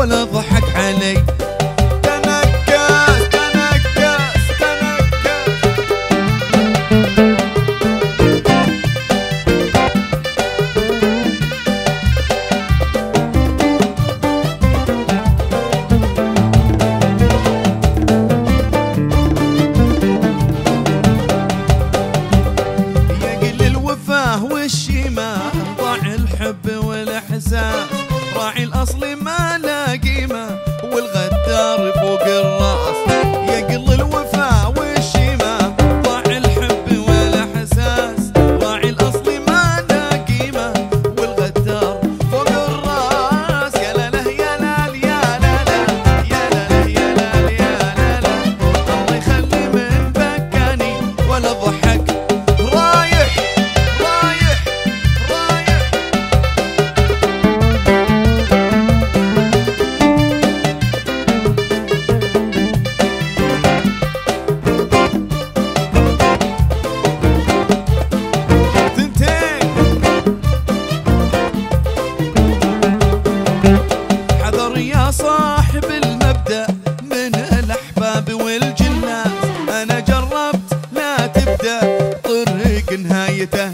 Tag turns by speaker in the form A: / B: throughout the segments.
A: ولا ضحك علي.
B: راعي الأصل ما لا قيمة والغدار فوق الراس. يقل الوفا والشيمة ضاع الحب والإحساس. راعي الأصل ما لا قيمة والغدار فوق الراس. يا لا لا يا لا يا لا لا يا لا لا يا لا يا لا لا. الله يخلي من بكاني ولا ضحك. رايح رايح رايح. صاحب المبدأ من الأحباب والجناس. أنا جربت لا تبدأ طريق نهايته.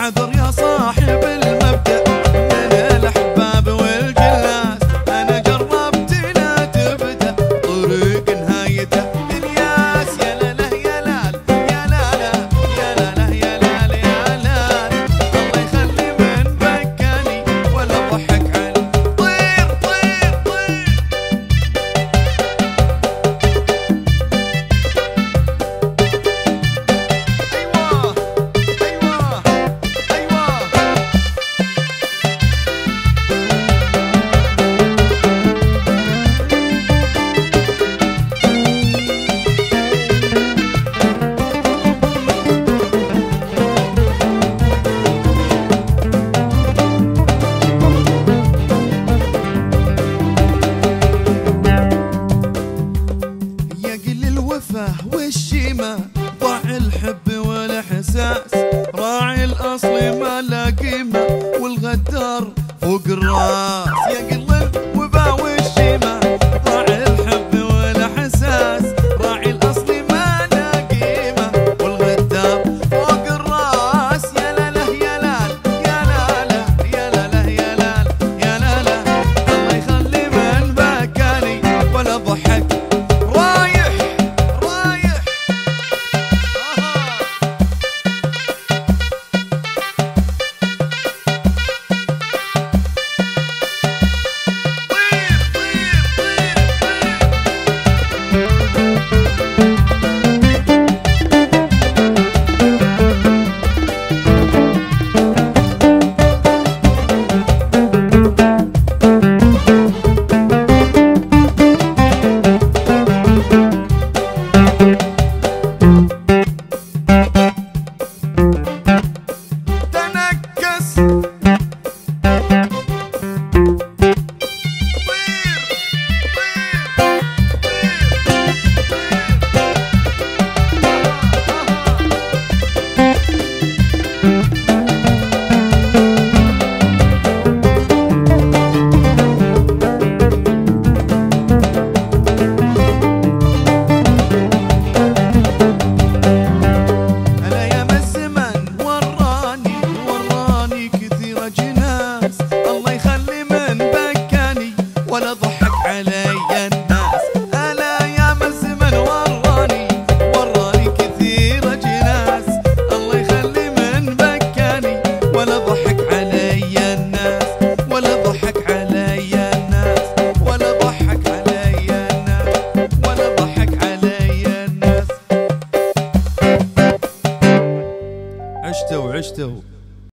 B: حذر يا صاحب المبدأ من الأحباب والجناس. أنا جربت لا تبدأ طريق نهايته. الياس يا لا لا يا لال يا لا لا يا لا لا يا لال يا لال. الله يخلي من بكاني ولا ضحك علي. والشيمة ضاع الحب والإحساس. راعي الأصل ما لا قيمة والغدار فوق الراس. يقل الوبا والشيمة ضاع الحب والإحساس. راعي الأصل ما لا قيمة والغدار فوق الراس. يا لا لا يا لال يا لا لا يا لا لا يا لال يا لا لا. الله يخلي من بكاني ولا ضحك. ولا ضحك علي الناس. ألا يا من زمن وراني كثير جناس. الله يخلي من بكاني ولا ضحك علي الناس. ولا ضحك علي الناس. ولا ضحك علي الناس. ولا ضحك علي الناس.
A: عشتوا